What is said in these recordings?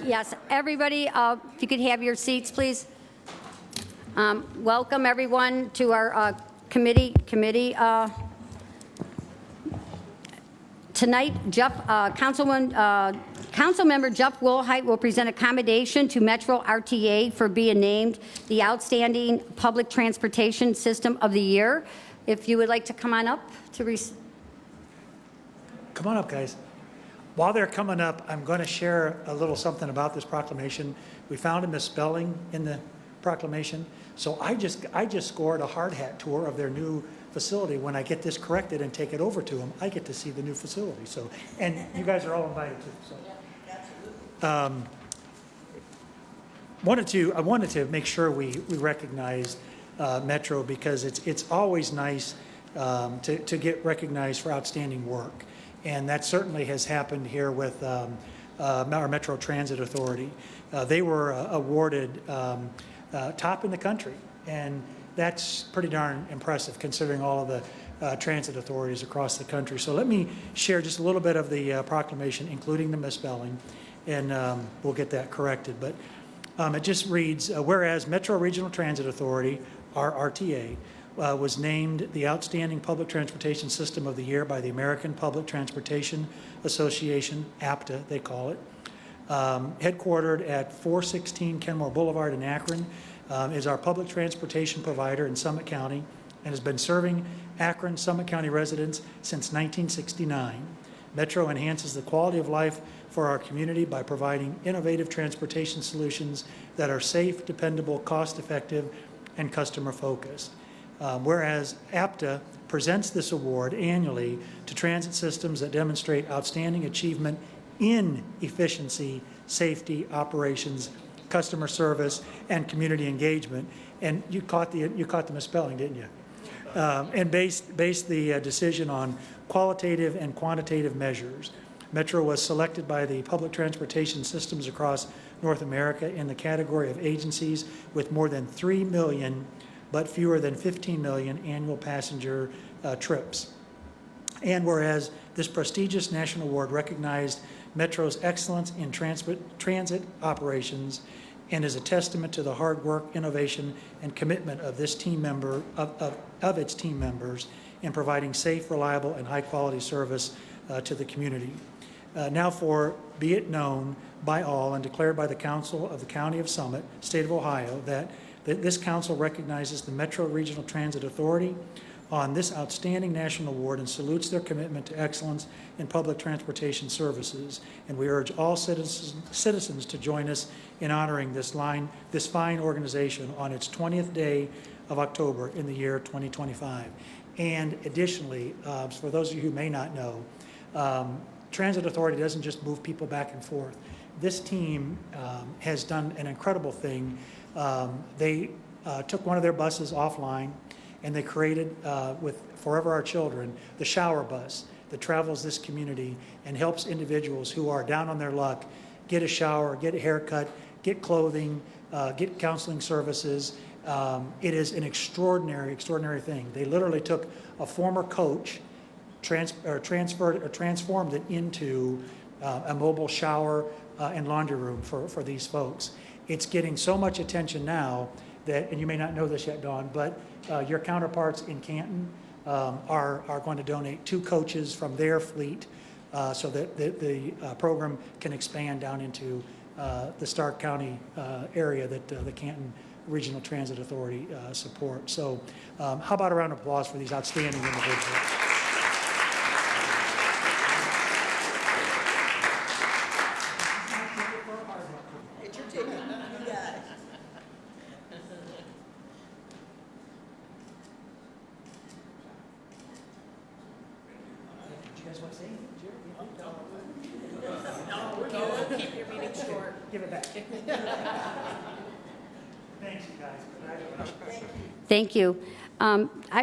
Yes, everybody, if you could have your seats, please. Welcome, everyone, to our committee. Tonight, Councilmember Jeff Wilhite will present a commendation to Metro RTA for being named the Outstanding Public Transportation System of the Year. If you would like to come on up to Come on up, guys. While they're coming up, I'm going to share a little something about this proclamation. We found a misspelling in the proclamation, so I just scored a hard hat tour of their new facility. When I get this corrected and take it over to them, I get to see the new facility. So, and you guys are all invited too. So, I wanted to make sure we recognized Metro, because it's always nice to get recognized for outstanding work. And that certainly has happened here with our Metro Transit Authority. They were awarded top in the country, and that's pretty darn impressive considering all of the transit authorities across the country. So let me share just a little bit of the proclamation, including the misspelling, and we'll get that corrected. But it just reads, whereas Metro Regional Transit Authority, RTA, was named the Outstanding Public Transportation System of the Year by the American Public Transportation Association, APTA they call it. Headquartered at 416 Kenmore Boulevard in Akron, is our public transportation provider in Summit County and has been serving Akron, Summit County residents since 1969. Metro enhances the quality of life for our community by providing innovative transportation solutions that are safe, dependable, cost-effective, and customer-focused. Whereas APTA presents this award annually to transit systems that demonstrate outstanding achievement in efficiency, safety, operations, customer service, and community engagement. And you caught the misspelling, didn't you? And based the decision on qualitative and quantitative measures. Metro was selected by the public transportation systems across North America in the category of agencies with more than 3 million but fewer than 15 million annual passenger trips. And whereas this prestigious national award recognized Metro's excellence in transit operations and is a testament to the hard work, innovation, and commitment of this team member of its team members in providing safe, reliable, and high-quality service to the community. Now be it known by all and declared by the Council of the County of Summit, State of Ohio, that this council recognizes the Metro Regional Transit Authority on this outstanding national award and salutes their commitment to excellence in public transportation services. And we urge all citizens to join us in honoring this fine organization on its 20th day of October in the year 2025. And additionally, for those of you who may not know, Transit Authority doesn't just move people back and forth. This team has done an incredible thing. They took one of their buses offline, and they created with Forever Our Children the shower bus that travels this community and helps individuals who are down on their luck get a shower, get a haircut, get clothing, get counseling services. It is an extraordinary thing. They literally took a former coach, transformed it into a mobile shower and laundry room for these folks. It's getting so much attention now that, and you may not know this yet, Dawn, but your counterparts in Canton are going to donate 2 coaches from their fleet so that the program can expand down into the Stark County area that the Canton Regional Transit Authority supports. So how about a round of applause for these outstanding individuals? Thank you.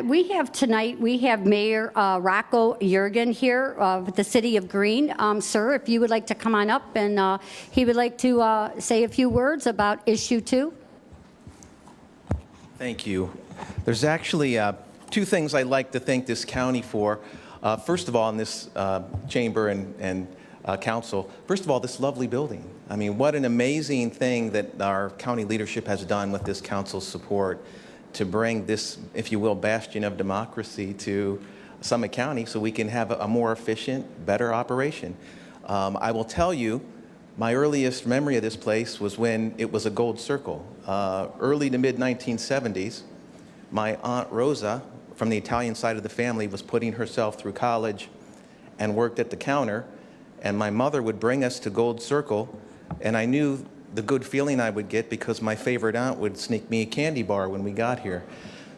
We have Mayor Rocco Jurgen here with the City of Green. Sir, if you would like to come on up, and he would like to say a few words about issue 2. Thank you. There's actually 2 things I'd like to thank this county for. First of all, in this chamber and council. First of all, this lovely building. I mean, what an amazing thing that our county leadership has done with this council's support to bring this, if you will, bastion of democracy to Summit County so we can have a more efficient, better operation. I will tell you, my earliest memory of this place was when it was a gold circle. Early to mid 1970s, my Aunt Rosa from the Italian side of the family was putting herself through college and worked at the counter, and my mother would bring us to Gold Circle, and I knew the good feeling I would get because my favorite aunt would sneak me a candy bar when we got here.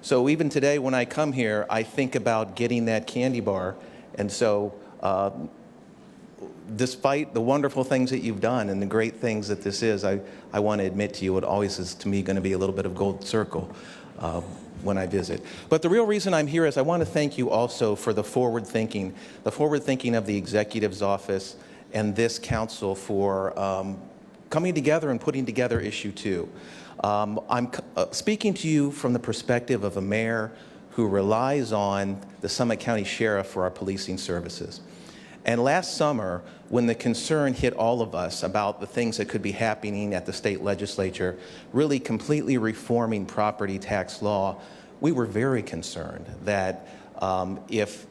So even today when I come here, I think about getting that candy bar, and so despite the wonderful things that you've done and the great things that this is, I want to admit to you, it always is to me going to be a little bit of Gold Circle when I visit. But the real reason I'm here is I want to thank you also for the forward thinking of the executive's office and this council for coming together and putting together issue 2. I'm speaking to you from the perspective of a mayor who relies on the Summit County Sheriff for our policing services. And last summer, when the concern hit all of us about the things that could be happening at the state legislature, really completely reforming property tax law, we were very concerned that if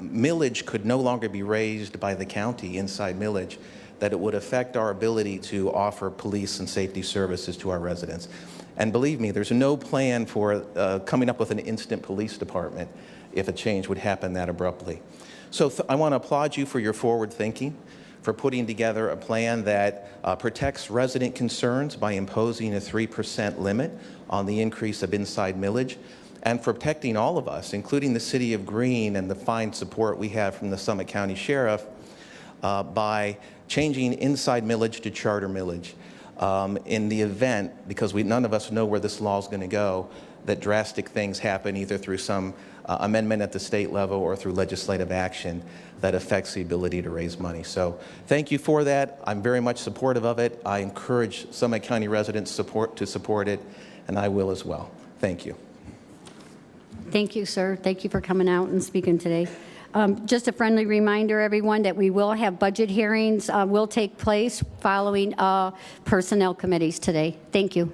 millage could no longer be raised by the county inside millage, that it would affect our ability to offer police and safety services to our residents. And believe me, there's no plan for coming up with an instant police department if a change would happen that abruptly. So I want to applaud you for your forward thinking, for putting together a plan that protects resident concerns by imposing a 3% limit on the increase of inside millage, and for protecting all of us, including the City of Greene and the fine support we have from the Summit County Sheriff, by changing inside millage to charter millage in the event, because none of us know where this law is going to go, that drastic things happen either through some amendment at the state level or through legislative action that affects the ability to raise money. So thank you for that. I'm very much supportive of it. I encourage Summit County residents to support it, and I will as well. Thank you. Thank you, sir. Thank you for coming out and speaking today. Just a friendly reminder, everyone, that we will have budget hearings will take place following personnel committees today. Thank you.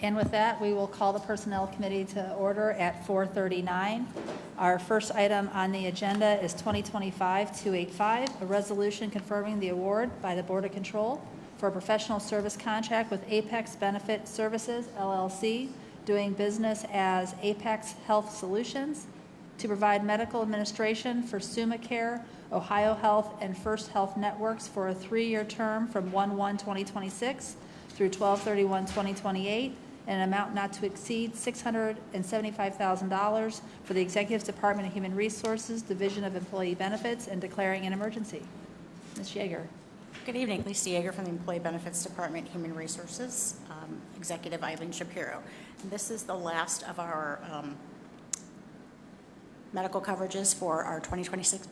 And with that, we will call the Personnel Committee to order at 4:39. Our first item on the agenda is 2025-285, a resolution confirming the award by the Board of Control for a professional service contract with Apex Benefit Services, LLC, doing business as Apex Health Solutions, to provide medical administration for SumaCare, Ohio Health, and First Health Networks for a 3-year term from 1/1/2026 through 12/31/2028, and an amount not to exceed $675,000 for the Executive Department of Human Resources, Division of Employee Benefits, and declaring an emergency. Ms. Yeager. Good evening, Lisa Yeager from the Employee Benefits Department, Human Resources, Executive Eileen Shapiro. This is the last of our medical coverages for our 2026,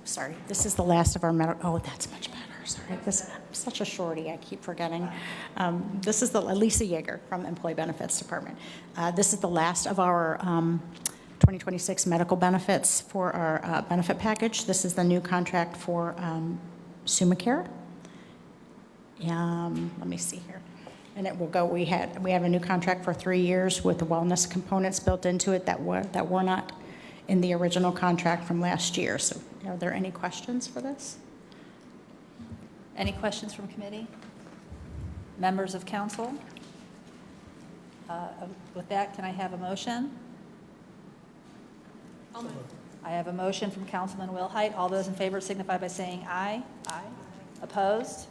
this is the last of our medical, oh, that's much better, sorry. I'm such a shorty, I keep forgetting. This is Lisa Yeager from the Employee Benefits Department. This is the last of our 2026 medical benefits for our benefit package. This is the new contract for SumaCare. Let me see here. And it will go, we have a new contract for 3 years with the wellness components built into it that were not in the original contract from last year. So are there any questions for this? Any questions from committee? Members of council? With that, can I have a motion? I have a motion from Councilman Wilhite. All those in favor signify by saying aye. Aye. Opposed?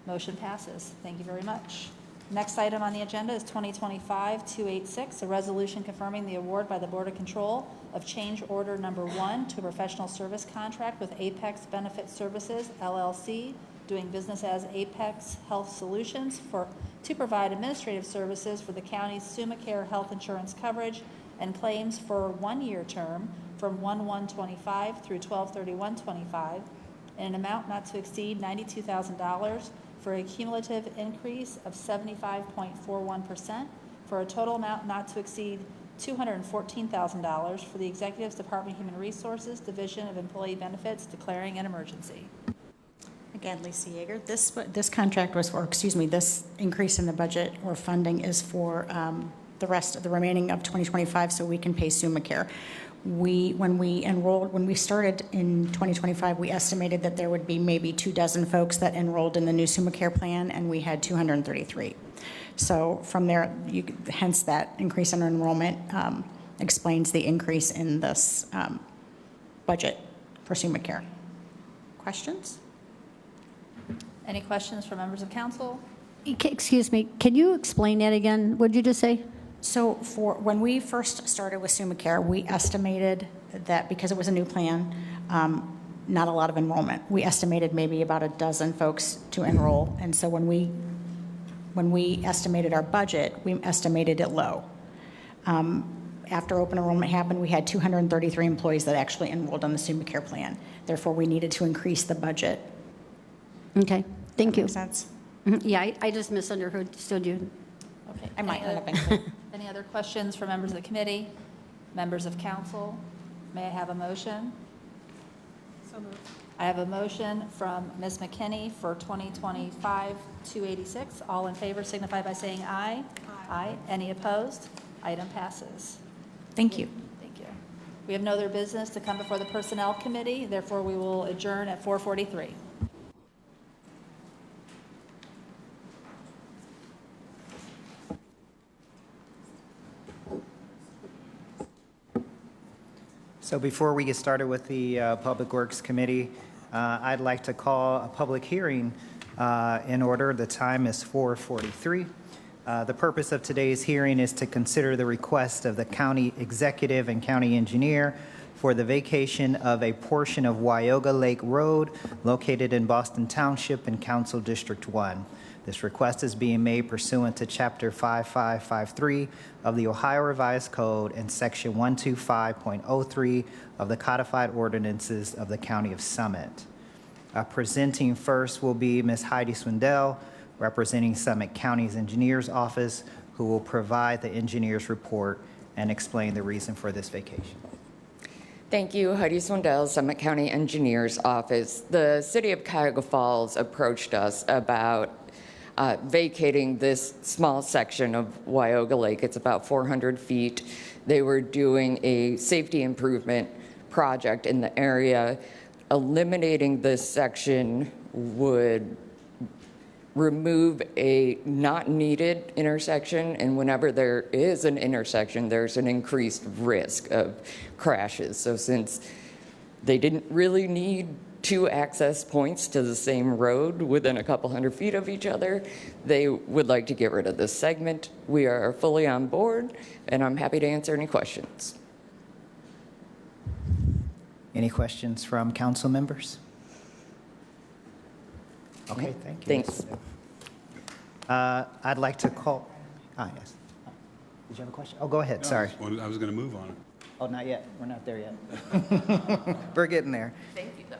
Motion passes. Thank you very much. Next item on the agenda is 2025-286, a resolution confirming the award by the Board of Control of change order number 1 to a professional service contract with Apex Benefit Services, LLC, doing business as Apex Health Solutions to provide administrative services for the county's SumaCare health insurance coverage and claims for a 1-year term from 1/1/25 through 12/31/25 in an amount not to exceed $92,000 for a cumulative increase of 75.41% for a total amount not to exceed $214,000 for the Executive's Department of Human Resources, Division of Employee Benefits, declaring an emergency. Again, Lisa Yeager, this contract was for, excuse me, this increase in the budget or funding is for the remaining of 2025, so we can pay SummaCare. When we started in 2025, we estimated that there would be maybe 24 folks that enrolled in the new SummaCare plan, and we had 233. So from there, hence that increase in enrollment explains the increase in this budget for SummaCare. Questions? Any questions from members of council? Excuse me, can you explain that again? What did you just say? So when we first started with SummaCare, we estimated that because it was a new plan, not a lot of enrollment. We estimated maybe about 12 folks to enroll. And so when we estimated our budget, we estimated it low. After open enrollment happened, we had 233 employees that actually enrolled on the SummaCare plan. Therefore, we needed to increase the budget. Okay, thank you. Makes sense? Mhm. Yeah, I just misunderstood you. Okay. I might Any not have other- been clear. Any other questions for members of the committee? Members of council? May I have a motion? So moved. I have a motion from Ms. McKinney for 2025-286. All in favor signify by saying aye. Aye. Any opposed? Item passes. Thank you. Thank you. We have no other business to come before the Personnel Committee. Therefore, we will adjourn at 4:43. So before we get started with the Public Works Committee, I'd like to call a public hearing in order. The time is 4:43. The purpose of today's hearing is to consider the request of the county executive and county engineer for the vacation of a portion of Wyoga Lake Road located in Boston Township in Council District 1. This request is being made pursuant to Chapter 5553 of the Ohio Revised Code and Section 125.03 of the Codified Ordinances of the County of Summit. Presenting first will be Ms. Heidi Swindell, representing Summit County's Engineer's Office, who will provide the engineer's report and explain the reason for this vacation. Thank you, Heidi Swindell, Summit County Engineer's Office. The City of Cuyahoga Falls approached us about vacating this small section of Wyoga Lake. It's about 400 feet. They were doing a safety improvement project in the area. Eliminating this section would remove a not needed intersection, and whenever there is an intersection, there's an increased risk of crashes. So since they didn't really need two access points to the same road within a couple hundred feet of each other, they would like to get rid of this segment. We are fully on board, and I'm happy to answer any questions. Any questions from council members? Okay, thank you. Thanks. I'd like to call, yes. Did you have a question? Oh, go ahead, sorry. I was going to move on it. Oh, not yet. We're not there yet. We're getting there. Thank you, though.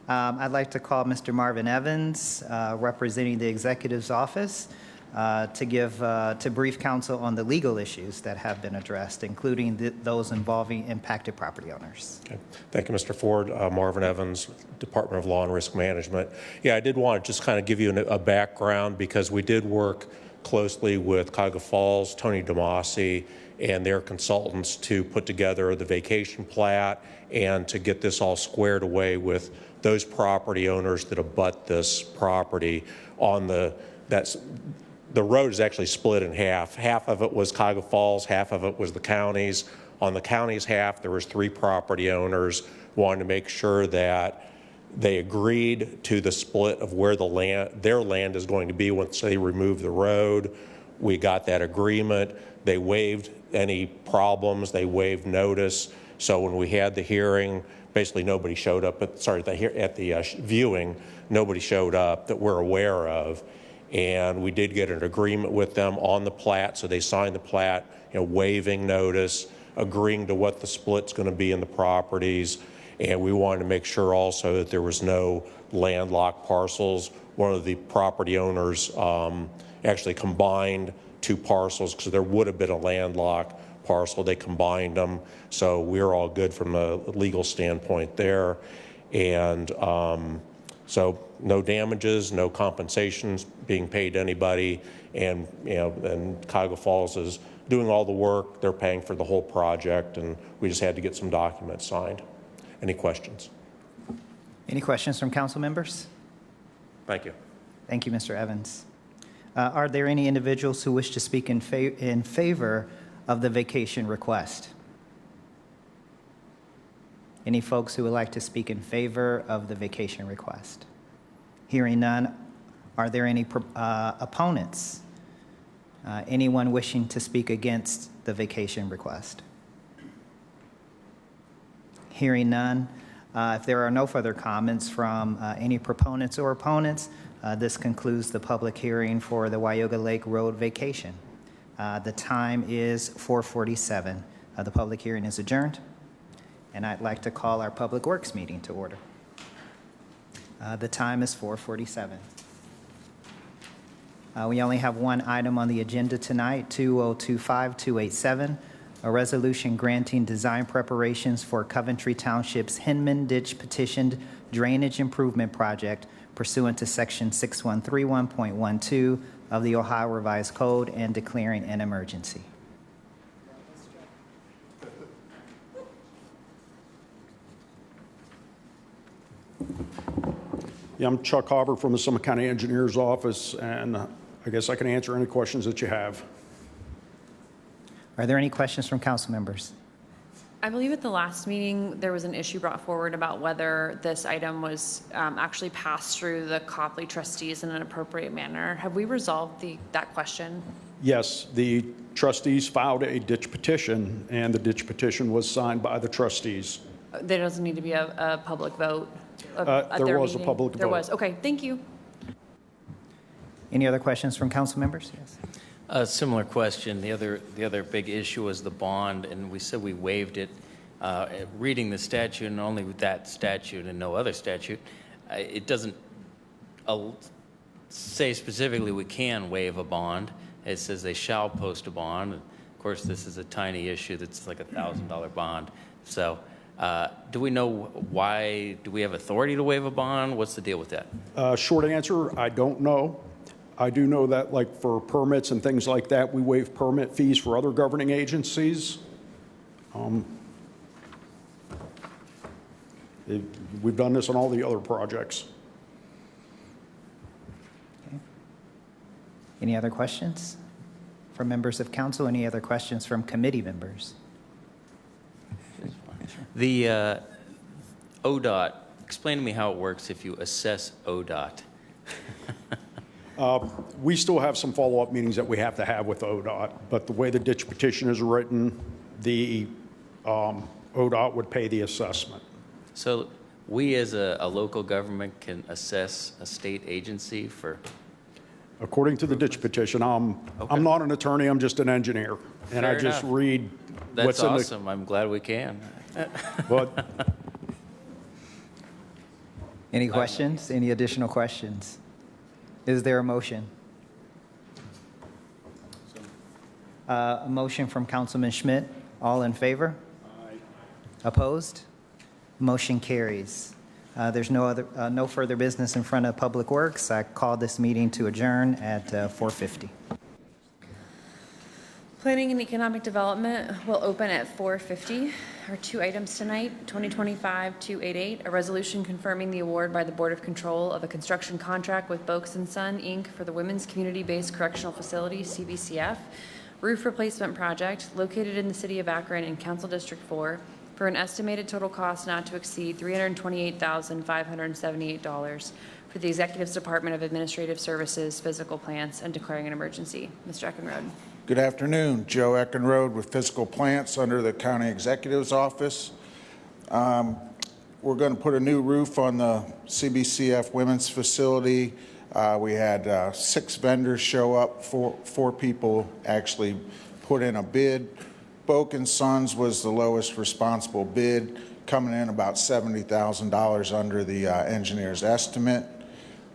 I'd like to call Mr. Marvin Evans, representing the Executive's Office, to brief council on the legal issues that have been addressed, including those involving impacted property owners. Okay. Thank you, Mr. Ford. Marvin Evans, Department of Law and Risk Management. Yeah, I did want to just kind of give you a background because we did work closely with Cuyahoga Falls, Tony DeMasi, and their consultants to put together the vacation plat and to get this all squared away with those property owners that abut this property. The road is actually split in half. Half of it was Cuyahoga Falls, half of it was the county's. On the county's half, there was 3 property owners wanting to make sure that they agreed to the split of where their land is going to be once they remove the road. We got that agreement. They waived any problems. They waived notice. So when we had the hearing, basically nobody showed up. At the viewing, nobody showed up that we're aware of. And we did get an agreement with them on the plat, so they signed the plat, waiving notice, agreeing to what the split's going to be in the properties, and we wanted to make sure also that there was no landlocked parcels. One of the property owners actually combined 2 parcels because there would have been a landlocked parcel. They combined them, so we're all good from a legal standpoint there. And so no damages, no compensations being paid to anybody, and and Cuyahoga Falls is doing all the work. They're paying for the whole project, and we just had to get some documents signed. Any questions? Any questions from council members? Thank you. Thank you, Mr. Evans. Are there any individuals who wish to speak in favor of the vacation request? Any folks who would like to speak in favor of the vacation request? Hearing none, are there any opponents? Anyone wishing to speak against the vacation request? Hearing none, if there are no further comments from any proponents or opponents, this concludes the public hearing for the Wyoga Lake Road vacation. The time is 4:47. The public hearing is adjourned, and I'd like to call our Public Works meeting to order. The time is 4:47. We only have one item on the agenda tonight, 2025-287, a resolution granting design preparations for Coventry Township's Hinman Ditch Petitioned Drainage Improvement Project pursuant to Section 6131.12 of the Ohio Revised Code and declaring an emergency. Yeah, I'm Chuck Hauber from the Summit County Engineer's Office, and I guess I can answer any questions that you have. Are there any questions from council members? I believe at the last meeting, there was an issue brought forward about whether this item was actually passed through the Copley trustees in an appropriate manner. Have we resolved that question? Yes, the trustees filed a ditch petition, and the ditch petition was signed by the trustees. There doesn't need to be a public vote at There their was a meeting? public There vote. was, okay, thank you. Any other questions from council members? Yes. A similar question. The other big issue was the bond, and we said we waived it. Reading the statute, and only with that statute and no other statute, it doesn't say specifically we can waive a bond. It says they shall post a bond. Of course, this is a tiny issue that's like a $1,000 bond. So do we know why? Do we have authority to waive a bond? What's the deal with that? Short answer, I don't know. I do know that, like, for permits and things like that, we waive permit fees for other governing agencies. We've done this on all the other projects. Okay. Any other questions from members of council? Any other questions from committee members? The ODOT, explain to me how it works if you assess ODOT. We still have some follow-up meetings that we have to have with ODOT, but the way the ditch petition is written, the ODOT would pay the assessment. So we as a local government can assess a state agency for, According to the ditch petition, I'm not an attorney, I'm just an engineer, and I Fair just enough. read that's what's in the... awesome. I'm glad we can. But Any questions? Any additional questions? Is there a motion? A motion from Councilman Schmidt. All in favor? Aye. Opposed? Motion carries. There's no further business in front of Public Works. I call this meeting to adjourn at 4:50. Planning and Economic Development will open at 4:50. Our two items tonight, 2025-288, a resolution confirming the award by the Board of Control of a construction contract with Boakes & Son, Inc. for the Women's Community-Based Correctional Facility, CBCF, roof replacement project located in the city of Akron in Council District 4 for an estimated total cost not to exceed $328,578 for the Executive's Department of Administrative Services physical plants and declaring an emergency. Mr. Eckenrode. Good afternoon. Joe Eckenrode with Fiscal Plants under the County Executive's Office. We're going to put a new roof on the CBCF Women's Facility. We had 6 vendors show up. Four people actually put in a bid. Boak & Sons was the lowest responsible bid, coming in about $70,000 under the engineer's estimate.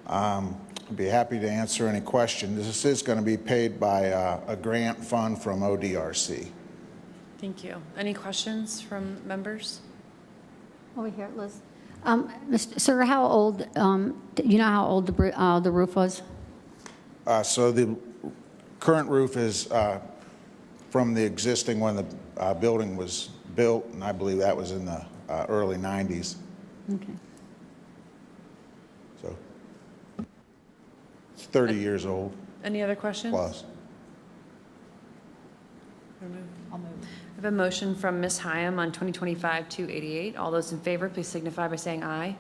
I'd be happy to answer any questions. This is going to be paid by a grant fund from ODRC. Thank you. Any questions from members? Over here, Liz. Sir, how old, you know how old the roof was? So the current roof is from the existing when the building was built, and I believe that was in the early 90s. Okay. So it's 30 years old Any other questions? plus. I'll move. I have a motion from Ms. Hyam on 2025-288. All those in favor, please signify by saying aye.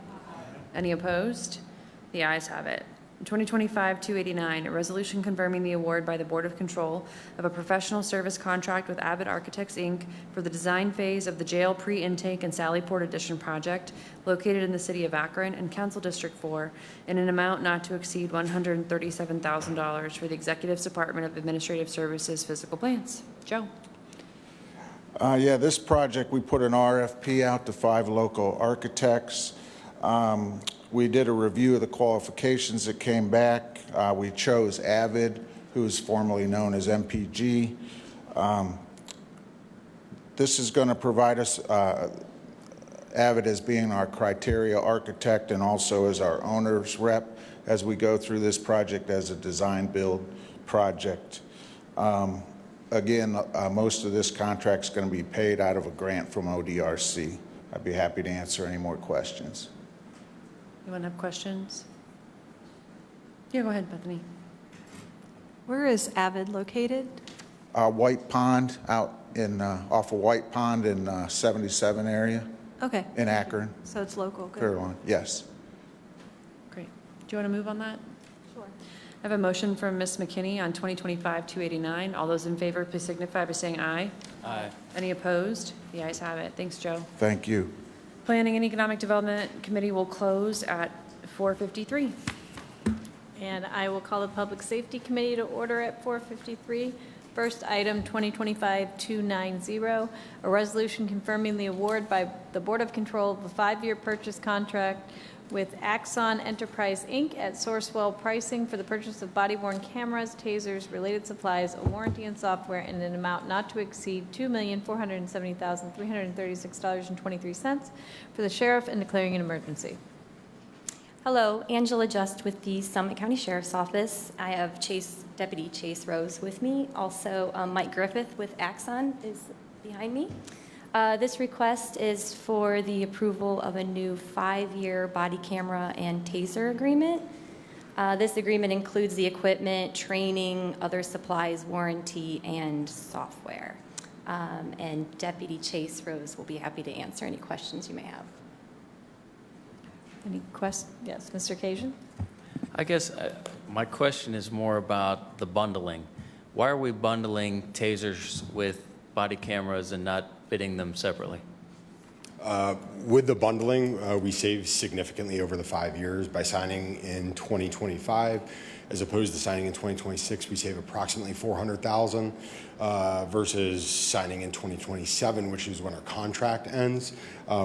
Any opposed? The ayes have it. 2025-289, a resolution confirming the award by the Board of Control of a professional service contract with Avid Architects, Inc. for the design phase of the jail pre-intake and Sallyport Addition project located in the city of Akron and Council District 4 in an amount not to exceed $137,000 for the Executive Department of Administrative Services physical plans. Joe? Yeah, this project, we put an RFP out to 5 local architects. We did a review of the qualifications that came back. We chose Avid, who's formerly known as MPG. This is going to provide us, Avid as being our criteria architect and also as our owner's rep as we go through this project as a design build project. Again, most of this contract's going to be paid out of a grant from ODRC. I'd be happy to answer any more questions. Anyone have questions? Yeah, go ahead, Bethany. Where is Avid located? White Pond out in, off of White Pond in 77 area Okay, in Akron, so it's local. Good. Carolina. Yes. Great. Do you want to move on that? Sure. I have a motion from Ms. McKinney on 2025-289. All those in favor, please signify by saying aye. Aye. Any opposed? The ayes have it. Thanks, Joe. Thank you. Planning and Economic Development Committee will close at 4:53. And I will call the Public Safety Committee to order at 4:53. First item, 2025-290, a resolution confirming the award by the Board of Control of a 5-year purchase contract with Axon Enterprise, Inc. at Sourcewell pricing for the purchase of body-worn cameras, tasers, related supplies, a warranty and software in an amount not to exceed $2,470,336.23 for the sheriff and declaring an emergency. Hello, Angela Just with the Summit County Sheriff's Office. I have Deputy Chase Rose with me. Also, Mike Griffith with Axon is behind me. This request is for the approval of a new 5-year body camera and taser agreement. This agreement includes the equipment, training, other supplies, warranty, and software. And Deputy Chase Rose will be happy to answer any questions you may have. Any questions? Yes, Mr. Cajun? I guess my question is more about the bundling. Why are we bundling tasers with body cameras and not bidding them separately? With the bundling, we save significantly over the 5 years. By signing in 2025, as opposed to signing in 2026, we save approximately $400,000 versus signing in 2027, which is when our contract ends.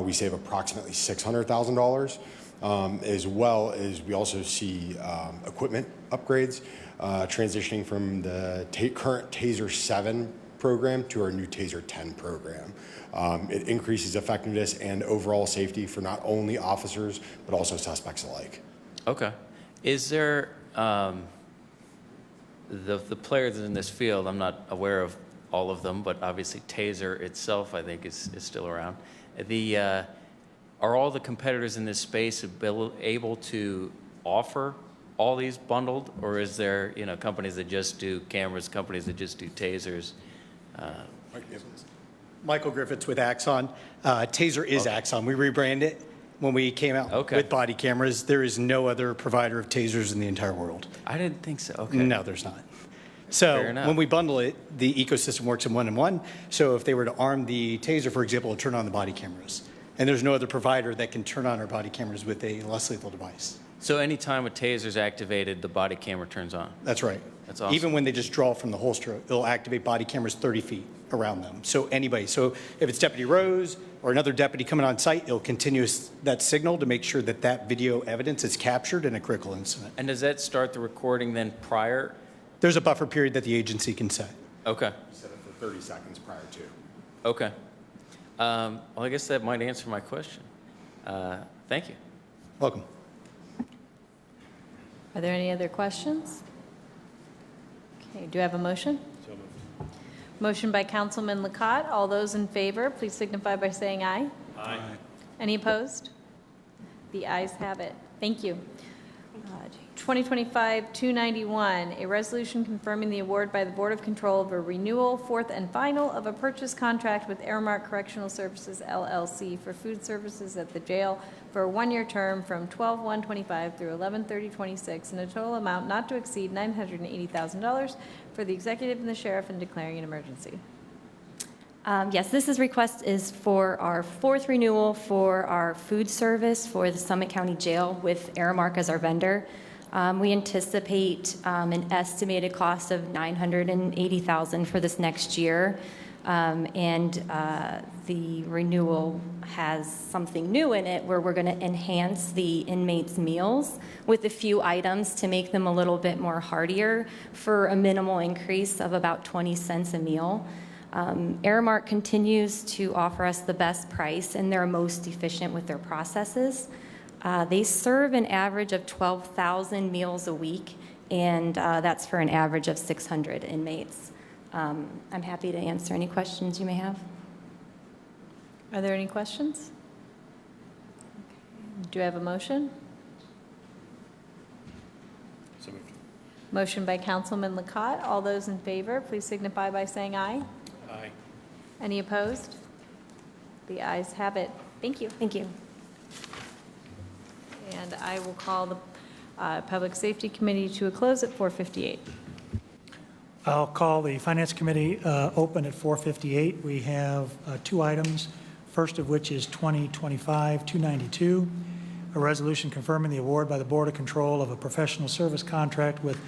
We save approximately $600,000. As well as we also see equipment upgrades, transitioning from the current TASER 7 program to our new TASER 10 program. It increases effectiveness and overall safety for not only officers, but also suspects alike. Okay. Is there, the players in this field, I'm not aware of all of them, but obviously TASER itself, I think, is still around. Are all the competitors in this space able to offer all these bundled, or is there, companies that just do cameras, companies that just do tasers? Michael Griffiths with Axon. Taser is Axon. We rebranded it when we came out with body cameras. There is no other provider of tasers in the entire world. I didn't think so. Okay. No, there's not. So Fair enough. when we bundle it, the ecosystem works in one-in-one. So if they were to arm the taser, for example, it'll turn on the body cameras. And there's no other provider that can turn on our body cameras with a less lethal device. So anytime a taser is activated, the body camera turns on? That's right. That's awesome. Even when they just draw from the holster, it'll activate body cameras 30 feet around them. So anybody, so if it's Deputy Rose or another deputy coming on site, it'll continue that signal to make sure that that video evidence is captured in a critical incident. And does that start the recording then prior? There's a buffer period that the agency can set. Okay. Set it for 30 seconds prior to. Okay. Well, I guess that might answer my question. Thank you. Welcome. Are there any other questions? Okay, do I have a motion? Motion by Councilman Lacotte. All those in favor, please signify by saying aye. Aye. Any opposed? The ayes have it. Thank you. 2025-291, a resolution confirming the award by the Board of Control of a renewal, fourth and final, of a purchase contract with Aramark Correctional Services, LLC, for food services at the jail for a one-year term from 12/1/25 through 11/30/26 in a total amount not to exceed $980,000 for the executive and the sheriff, and declaring an emergency. Yes, this request is for our fourth renewal for our food service for the Summit County Jail with Aramark as our vendor. We anticipate an estimated cost of $980,000 for this next year. The renewal has something new in it where we're going to enhance the inmates' meals with a few items to make them a little bit more heartier for a minimal increase of about 20 cents a meal. Aramark continues to offer us the best price, and they're most efficient with their processes. They serve an average of 12,000 meals a week, and that's for an average of 600 inmates. I'm happy to answer any questions you may have. Are there any questions? Do I have a motion? So moved. Motion by Councilman Lacotte. All those in favor, please signify by saying aye. Aye. Any opposed? The ayes have it. Thank you. Thank you. And I will call the Public Safety Committee to a close at 4:58. I'll call the Finance Committee open at 4:58. We have two items, first of which is 2025-292, a resolution confirming the award by the Board of Control of a professional service contract with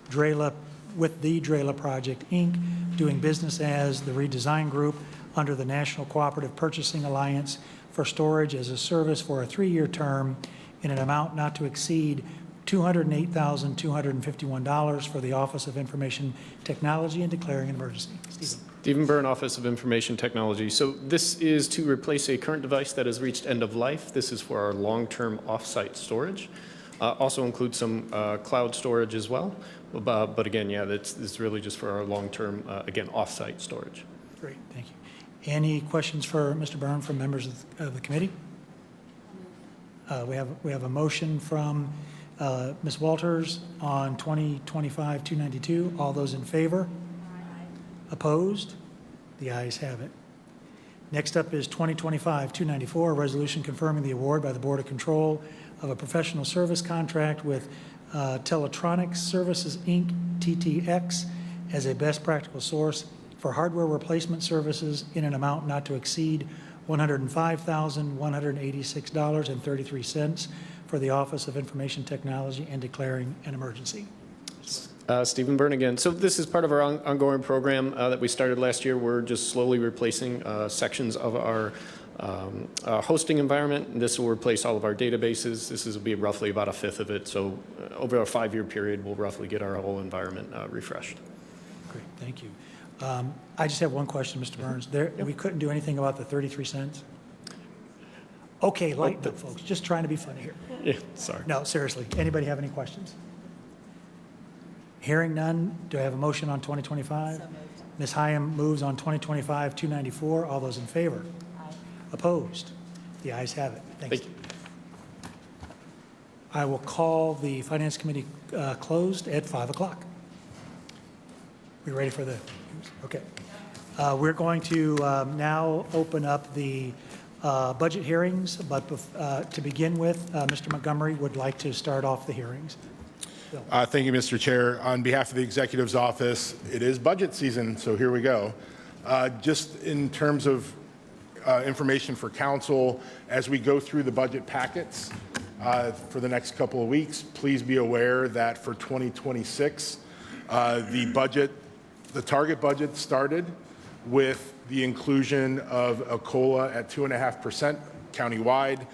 the Drela Project, Inc., doing business as the Redesign Group under the National Cooperative Purchasing Alliance for storage as a service for a 3-year term in an amount not to exceed $208,251 for the Office of Information Technology, and declaring an emergency. Stephen Byrne, Office of Information Technology. So this is to replace a current device that has reached end of life. This is for our long-term off-site storage. Also includes some cloud storage as well. But again, yeah, it's really just for our long-term, again, off-site storage. Great, thank you. Any questions for Mr. Byrne from members of the committee? We have a motion from Ms. Walters on 2025-292. All those in favor? Opposed? The ayes have it. Next up is 2025-294, a resolution confirming the award by the Board of Control of a professional service contract with Teletronics Services, Inc., TTX, as a best practical source for hardware replacement services in an amount not to exceed $105,186.33 for the Office of Information Technology, and declaring an emergency. Stephen Byrne again. So this is part of our ongoing program that we started last year. We're just slowly replacing sections of our hosting environment. This will replace all of our databases. This will be roughly about a fifth of it. So over a 5-year period, we'll roughly get our whole environment refreshed. Great, thank you. I just have one question, Mr. Burns. We couldn't do anything about the 33 cents? Okay, lighten up, folks. Just trying to be funny here. Yeah, sorry. No, seriously. Anybody have any questions? Hearing none, do I have a motion on 2025? Ms. Hyam moves on 2025-294. All those in favor? Aye. Opposed? The ayes have it. Thank you. I will call the Finance Committee closed at 5 o'clock. We ready for the, okay. We're going to now open up the budget hearings, but to begin with, Mr. Montgomery would like to start off the hearings. Thank you, Mr. Chair. On behalf of the Executive's Office, it is budget season, so here we go. Just in terms of information for Council, as we go through the budget packets for the next couple of weeks, please be aware that for 2026, the target budget started with the inclusion of a COLA at 2.5% countywide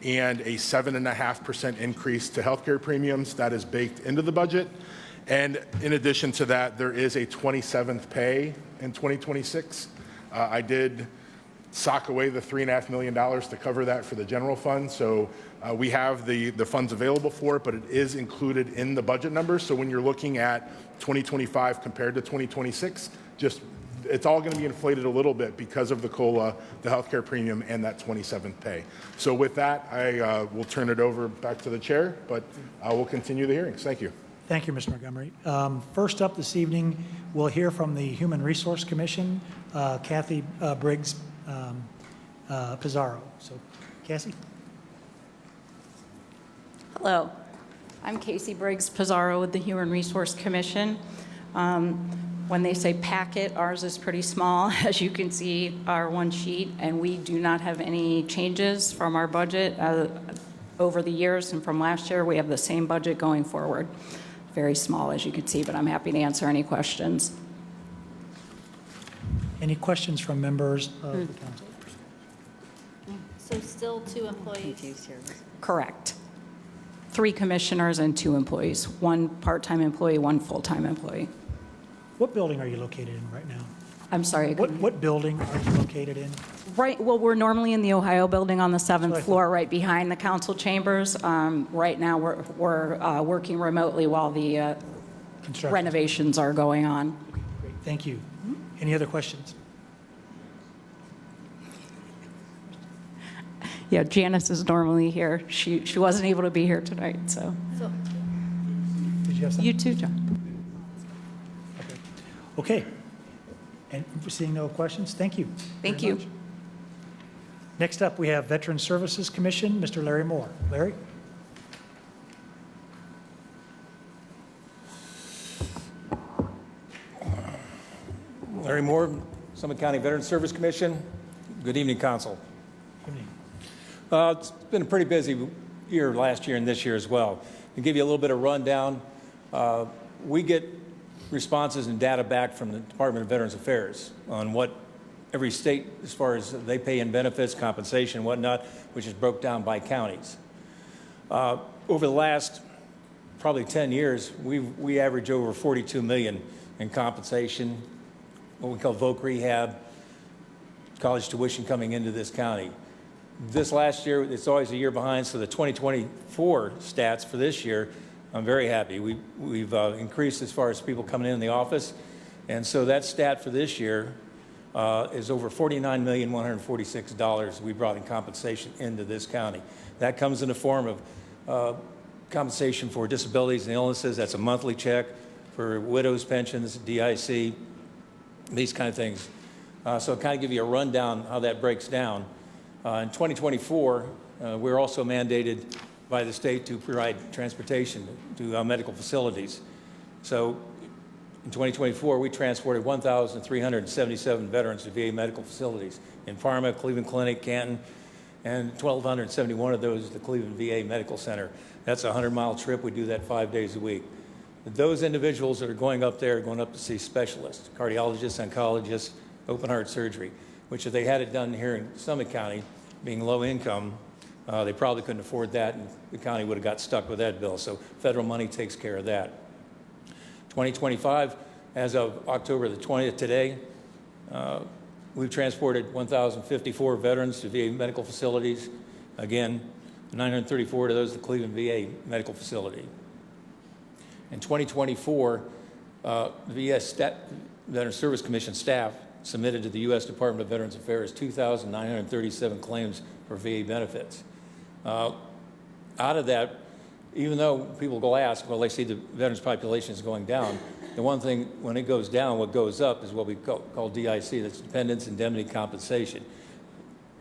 and a 7.5% increase to healthcare premiums. That is baked into the budget. And in addition to that, there is a 27th pay in 2026 I did sock away the $3.5 million to cover that for the general fund. So we have the funds available for it, but it is included in the budget numbers. So when you're looking at 2025 compared to 2026, it's all going to be inflated a little bit because of the COLA, the healthcare premium, and that 27th pay. So with that, I will turn it over back to the chair, but I will continue the hearings. Thank you. Thank you, Mr. Montgomery. First up this evening, we'll hear from the Human Resource Commission, Kathy Briggs Pizarro. So, Cassie? Hello, I'm Casey Briggs Pizarro with the Human Resource Commission. When they say packet, ours is pretty small, as you can see, our one sheet, and we do not have any changes from our budget over the years, and from last year, we have the same budget going forward. Very small, as you can see, but I'm happy to answer any questions. Any questions from members of the council? So still 2 employees? Correct. 3 commissioners and 2 employees, 1 part-time employee, 1 full-time employee. What building are you located in right now? I'm sorry. What building are you located in? Right, well, we're normally in the Ohio building on the 7th floor, right behind the council chambers. Right now, we're working remotely while the renovations are going on. Great, thank you. Any other questions? Yeah, Janice is normally here. She wasn't able to be here tonight, so. Did you have something? You too, John. Okay. And seeing no questions, thank you. Thank very you. much. Next up, we have Veteran Services Commission, Mr. Larry Moore. Larry? Larry Moore, Summit County Veterans Service Commission. Good evening, Council. Good evening. It's been a pretty busy year last year and this year as well. To give you a little bit of rundown, we get responses and data back from the Department of Veterans Affairs on what every state, as far as they pay in benefits, compensation, and whatnot, which is broke down by counties. Over the last probably 10 years, we average over $42 million in compensation, what we call voc rehab, college tuition coming into this county. This last year, it's always a year behind, so the 2024 stats for this year, I'm very happy. We've increased as far as people coming in the office, and so that stat for this year is over $49,146 we brought in compensation into this county. That comes in the form of compensation for disabilities and illnesses. That's a monthly check for widows' pensions, DIC, these kind of things. So kind of give you a rundown how that breaks down. In 2024, we're also mandated by the state to provide transportation to medical facilities. So in 2024, we transported 1,377 veterans to VA medical facilities in Parma, Cleveland Clinic, Canton, and 1,271 of those at the Cleveland VA Medical Center. That's a 100-mile trip. We do that 5 days a week. Those individuals that are going up there are going up to see specialists, cardiologists, oncologists, open heart surgery, which if they had it done here in Summit County, being low income, they probably couldn't afford that, and the county would have got stuck with that bill. So federal money takes care of that. 2025, as of October the 20th today, we've transported 1,054 veterans to VA medical facilities. Again, 934 of those to Cleveland VA medical facility. In 2024, the VS Veterans Service Commission staff submitted to the U.S. Department of Veterans Affairs 2,937 claims for VA benefits. Out of that, even though people go ask, well, they see the veterans population is going down, the one thing, when it goes down, what goes up is what we call DIC, that's Dependents Indemnity Compensation.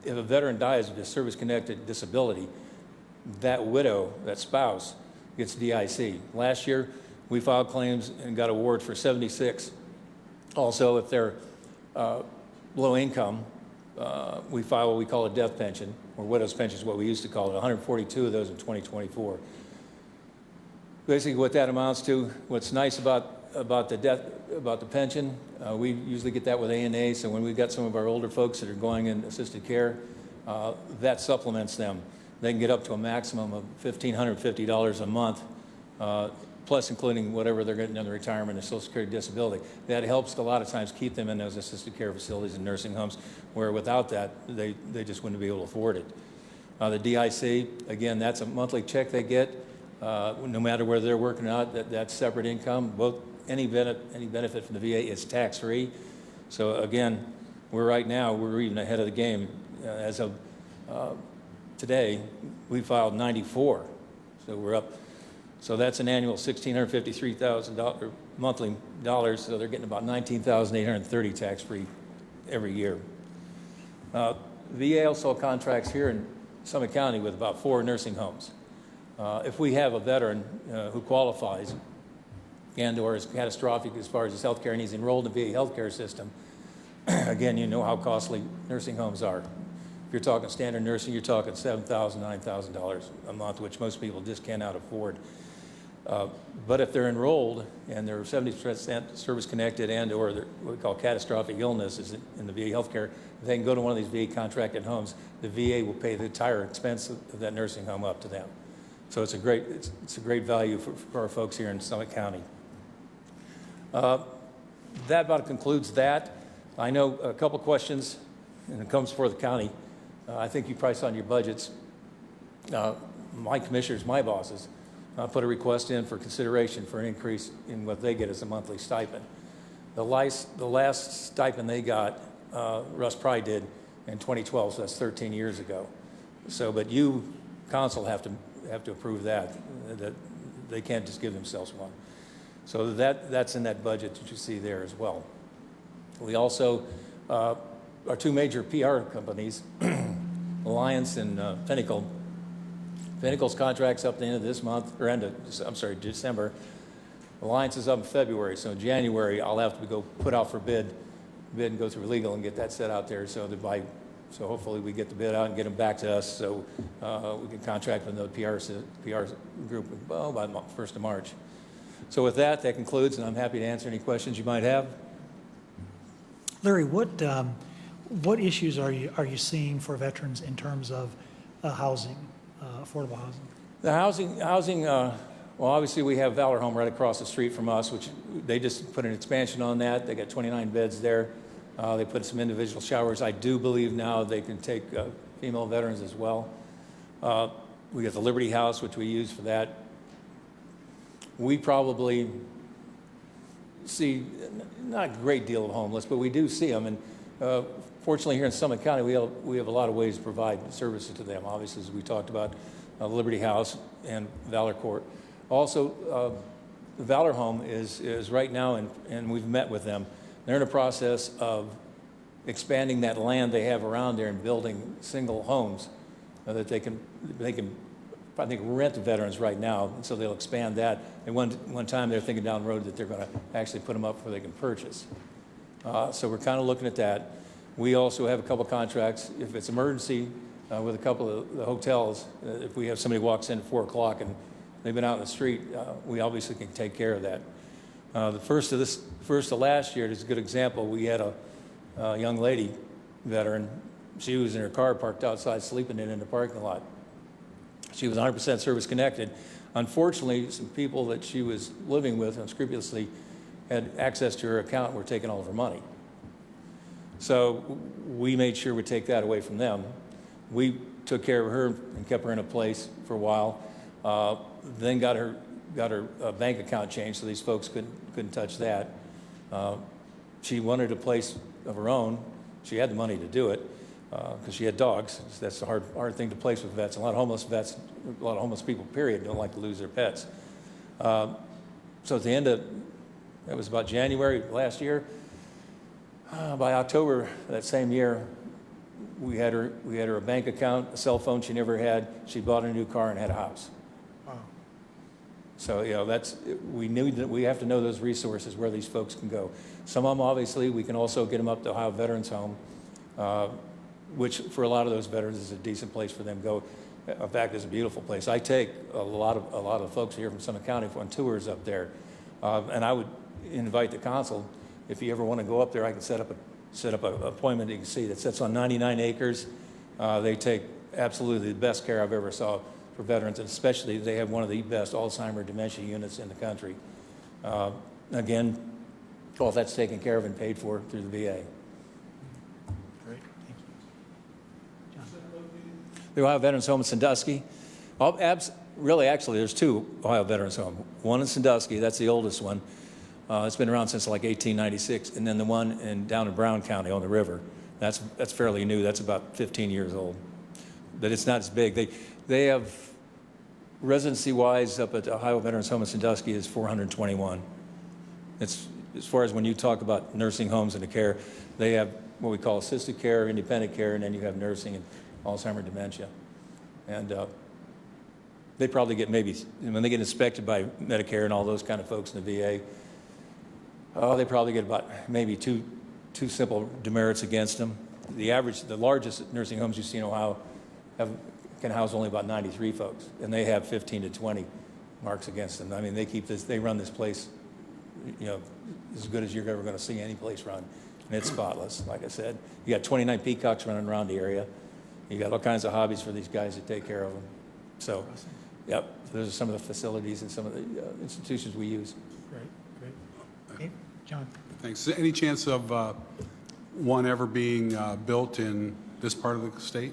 If a veteran dies of a service-connected disability, that widow, that spouse, gets DIC. Last year, we filed claims and got award for 76. Also, if they're low income, we file what we call a death pension, or widow's pension is what we used to call it, 142 of those in 2024. Basically what that amounts to, what's nice about the pension, we usually get that with ANA, so when we've got some of our older folks that are going in assisted care, that supplements them. They can get up to a maximum of $1,550 a month plus including whatever they're getting on the retirement and Social Security disability. That helps a lot of times keep them in those assisted care facilities and nursing homes, where without that, they just wouldn't be able to afford it. The DIC, again, that's a monthly check they get, no matter whether they're working or not, that's separate income. Any benefit from the VA is tax-free. So again, we're even ahead of the game. As of today, we filed 94, so we're up. So that's an annual $1,653,000 monthly dollars, so they're getting about $19,830 tax-free every year. VA also contracts here in Summit County with about 4 nursing homes. If we have a veteran who qualifies and or is catastrophic as far as his health care and he's enrolled in the VA healthcare system, again, you know how costly nursing homes are. If you're talking standard nursing, you're talking $7,000, $9,000 a month, which most people just cannot afford. But if they're enrolled and they're 70% service-connected and or what we call catastrophic illnesses in the VA healthcare, if they can go to one of these VA contracted homes, the VA will pay the entire expense of that nursing home up to them. So it's a great value for our folks here in Summit County. That about concludes that. I know a couple questions, and it comes before the county. I think you probably saw in your budgets. My commissioners, my bosses, put a request in for consideration for an increase in what they get as a monthly stipend. The last stipend they got, Russ Pry did in 2012, so that's 13 years ago. So, but you, council, have to approve that they can't just give themselves one. So that's in that budget that you see there as well. We also, our 2 major PR companies, Alliance and Pinnacle. Pinnacle's contract's up at the end of this month, or December. Alliance is up in February, so in January I'll have to go put out for bid and go through legal and get that set out there so hopefully we get the bid out and get them back to us so we can contract with the PR group by the 1st of March. So with that concludes, and I'm happy to answer any questions you might have. Larry, what issues are you seeing for veterans in terms of housing, affordable housing? The housing. Well, obviously we have Valor Home right across the street from us, which they just put an expansion on that. They got 29 beds there. They put some individual showers. I do believe now they can take female veterans as well. We got the Liberty House, which we use for that. We probably see not a great deal of homeless, but we do see them. And fortunately, here in Summit County, we have a lot of ways to provide services to them. Obviously, as we talked about, Liberty House and Valor Court. Also, the Valor Home is right now, and we've met with them. They're in a process of expanding that land they have around there and building single homes that they can I think rent to veterans right now, and so they'll expand that. And one time they're thinking down the road that they're going to actually put them up where they can purchase. So we're kind of looking at that. We also have a couple contracts. If it's emergency with a couple of the hotels, if we have somebody walks in at 4 o'clock and they've been out in the street, we obviously can take care of that. The first of last year is a good example. We had a young lady, veteran. She was in her car parked outside sleeping in the parking lot. She was 100% service connected. Unfortunately, some people that she was living with unscrupulously had access to her account and were taking all of her money. So we made sure we take that away from them. We took care of her and kept her in a place for a while. Then got her bank account changed so these folks couldn't touch that. She wanted a place of her own. She had the money to do it because she had dogs. That's a hard thing to place with vets. A lot of homeless vets, a lot of homeless people, period, don't like to lose their pets. So at the end of, that was about January last year. By October that same year, we had her a bank account, a cell phone she never had. She bought a new car and had a house. Wow. So we have to know those resources where these folks can go. Some of them, obviously, we can also get them up to Ohio Veterans Home, which for a lot of those veterans is a decent place for them to go. In fact, it's a beautiful place. I take a lot of folks here from Summit County on tours up there, and I would invite the council, if you ever want to go up there, I can set up an appointment. You can see that sits on 99 acres. They take absolutely the best care I've ever saw for veterans, and especially they have one of the best Alzheimer dementia units in the country. Again, all that's taken care of and paid for through the VA. Great, thank you. John? The Ohio Veterans Home in Sandusky. Really, actually, there's two Ohio Veterans Home. One in Sandusky, that's the oldest one. It's been around since like 1896, and then the one down in Brown County on the river. That's fairly new. That's about 15 years old, but it's not as big. They have residency-wise up at Ohio Veterans Home in Sandusky is 421. It's as far as when you talk about nursing homes and the care, they have what we call assisted care, independent care, and then you have nursing and Alzheimer dementia. And they probably get maybe, when they get inspected by Medicare and all those kind of folks in the VA, they probably get about maybe two simple demerits against them. The largest nursing homes you see in Ohio can house only about 93 folks, and they have 15 to 20 marks against them. I mean, they run this place, as good as you're ever going to see any place run, and it's spotless. Like I said, you got 29 peacocks running around the area. You got all kinds of hobbies for these guys to take care of them. So, yep, those are some of the facilities and some of the institutions we use. Great. Okay, John? Thanks. Is there any chance of one ever being built in this part of the state?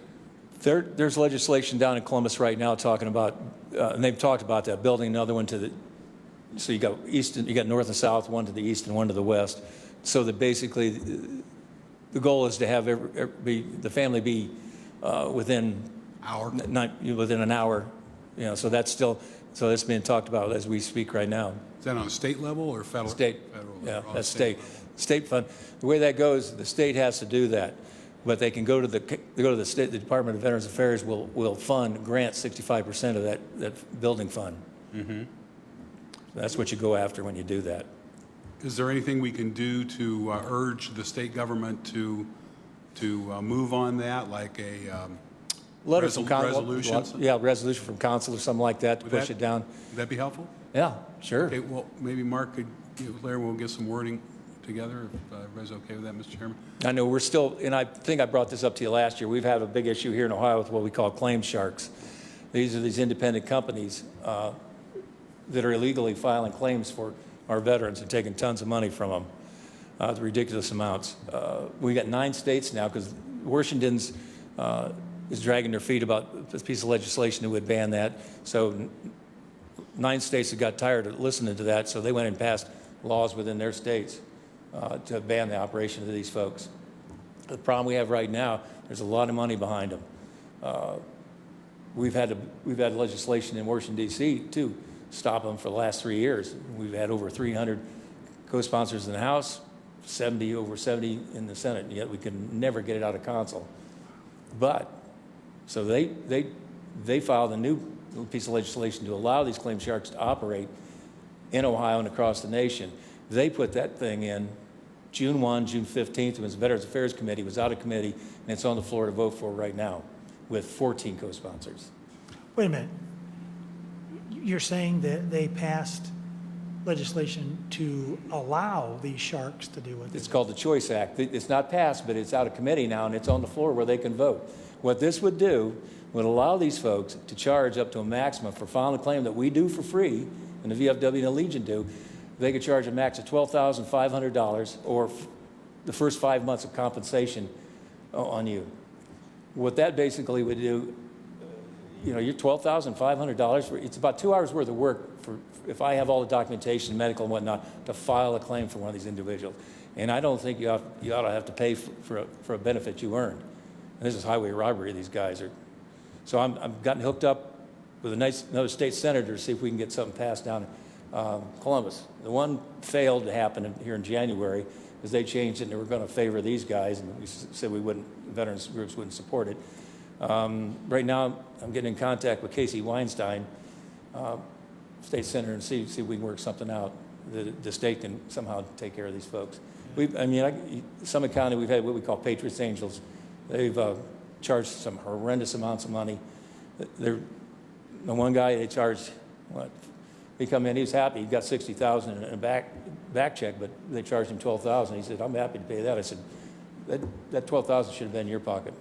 There's legislation down in Columbus right now talking about, and they've talked about that, building another one so you got north and south, one to the east and one to the west, so that basically the goal is to have the family be within an hour, so that's being talked about as we speak right now. Is that on a state level or federal? State. Federal, Yeah, on that's state state fund. The way that goes, the state has to do that, but they can go to the state. The Department of Veterans Affairs will grant 65% of that building fund. Mm-hmm. That's what you go after when you do that. Is there anything we can do to urge the state government to move on that, like a Letter from resolution? Resolution from council or something like that to push it down. Would that be helpful? Yeah, sure. Okay, well, maybe Mark could, Larry, we'll get some wording together, if everybody's okay with that, Mr. Chairman. I know we're still, and I think I brought this up to you last year, we've had a big issue here in Ohio with what we call claim sharks. These are these independent companies that are illegally filing claims for our veterans and taking tons of money from them, the ridiculous amounts. We got 9 states now, because Washington's is dragging their feet about this piece of legislation that would ban that. So 9 states have got tired of listening to that, so they went and passed laws within their states to ban the operation of these folks. The problem we have right now, there's a lot of money behind them. We've had legislation in Washington, D.C. to stop them for the last 3 years. We've had over 300 co-sponsors in the House, over 70 in the Senate, and yet we can never get it out of council. But, so they filed a new piece of legislation to allow these claim sharks to operate in Ohio and across the nation. They put that thing in June 1, June 15th, when the Veterans Affairs Committee was out of committee, and it's on the floor to vote for right now with 14 co-sponsors. Wait a minute. You're saying that they passed legislation to allow these sharks to do what they It's called the Choice Act. It's not passed, but it's out of committee now, and it's on the floor where they can vote. What this would do would allow these folks to charge up to a maximum for filing a claim that we do for free, and the VFW and the Legion do. They could charge a max of $12,500 or the first 5 months of compensation on you. What that basically would do, you're $12,500. It's about 2 hours worth of work for if I have all the documentation, medical and whatnot, to file a claim for one of these individuals. And I don't think you ought to have to pay for a benefit you earned. And this is highway robbery. These guys are. So I've gotten hooked up with another state senator to see if we can get something passed down in Columbus. The one failed to happen here in January because they changed it and they were going to favor these guys, and we said veterans groups wouldn't support it. Right now, I'm getting in contact with Casey Weinstein, state senator, and see if we can work something out. The state can somehow take care of these folks. Summit County, we've had what we call Patriots Angels. They've charged some horrendous amounts of money. The one guy, they charged, he come in, he was happy. He got $60,000 in a back check, but they charged him $12,000. He said, I'm happy to pay that. I said, that $12,000 should have been in your pocket.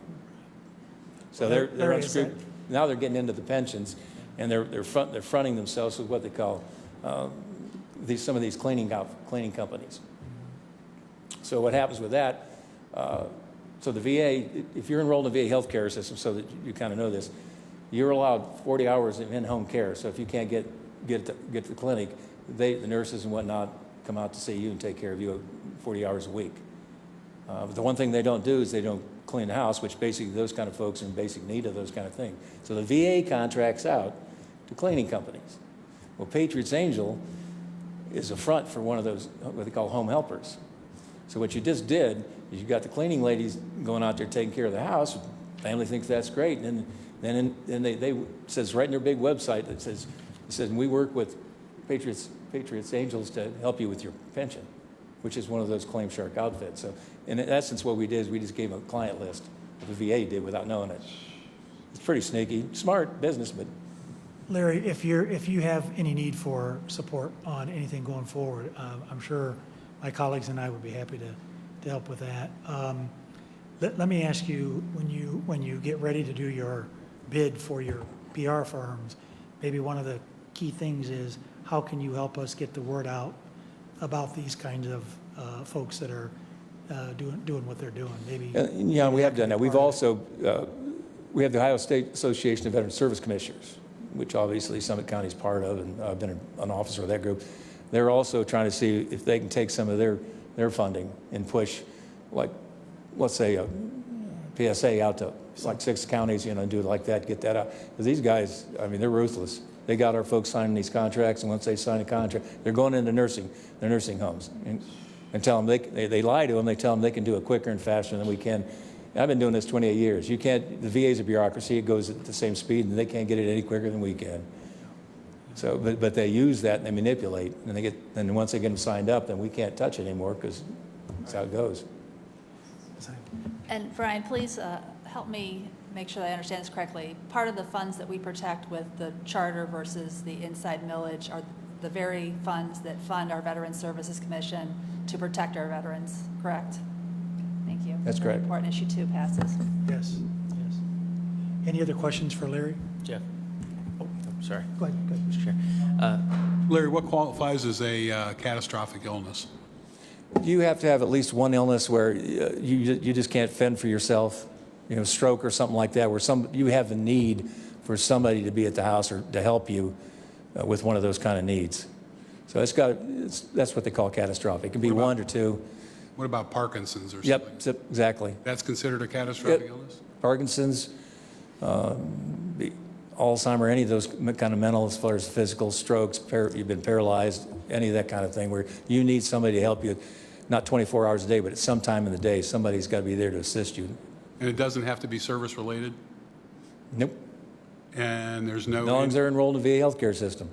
So they're unscrupulous. now they're getting into the pensions, and they're fronting themselves with what they call some of these cleaning companies. So what happens with that? So the VA, if you're enrolled in the VA healthcare system, so that you kind of know this, you're allowed 40 hours of in-home care. So if you can't get to the clinic, the nurses and whatnot come out to see you and take care of you 40 hours a week. But the one thing they don't do is they don't clean the house, which basically those kind of folks are in basic need of those kind of things. So the VA contracts out to cleaning companies. Well, Patriots Angel is a front for one of those, what they call home helpers. So what you just did is you got the cleaning ladies going out there taking care of the house. Family thinks that's great, and then they says right in their big website it says we work with Patriots Angels to help you with your pension, which is one of those Claim Shark outfits. So in essence, what we did is we just gave them a client list. The VA did without knowing it. It's pretty sneaky, smart business, but. Larry, if you have any need for support on anything going forward, I'm sure my colleagues and I would be happy to help with that. Let me ask you, when you get ready to do your bid for your PR firms, maybe one of the key things is how can you help us get the word out about these kinds of folks that are doing what they're doing? Maybe. Yeah, we have done that. We've also we have the Ohio State Association of Veteran Service Commissioners, which obviously Summit County is part of, and I've been an officer of that group. They're also trying to see if they can take some of their funding and push, like, let's say a PSA out to like 6 counties, and do it like that, get that out. Because these guys, I mean, they're ruthless. They got our folks signing these contracts, and once they sign a contract, they're going into their nursing homes and tell them they lie to them. They tell them they can do it quicker and faster than we can. I've been doing this 28 years. You can't. The VA's a bureaucracy. It goes at the same speed, and they can't get it any quicker than we can. So, but they use that and they manipulate, and then once they get them signed up, then we can't touch it anymore because that's how it goes. And Brian, please help me make sure that I understand this correctly. Part of the funds that we protect with the charter versus the inside millage are the very funds that fund our Veterans Services Commission to protect our veterans, correct? Thank you. That's correct. Important issue 2 passes. Yes. Any other questions for Larry? Jeff? Oh, sorry. Go ahead, Mr. Chair. Larry, what qualifies as a catastrophic illness? You have to have at least one illness where you just can't fend for yourself, stroke or something like that, where you have the need for somebody to be at the house or to help you with one of those kind of needs. So that's what they call catastrophic. It can be 1 or 2. What about Parkinson's or something? Yep, exactly. That's considered a catastrophic illness? Parkinson's, Alzheimer, any of those kind of mental, as far as physical strokes, you've been paralyzed, any of that kind of thing, where you need somebody to help you, not 24 hours a day, but at some time in the day, somebody's got to be there to assist you. And it doesn't have to be service-related? Nope. And there's no... As long as they're enrolled in the VA healthcare system.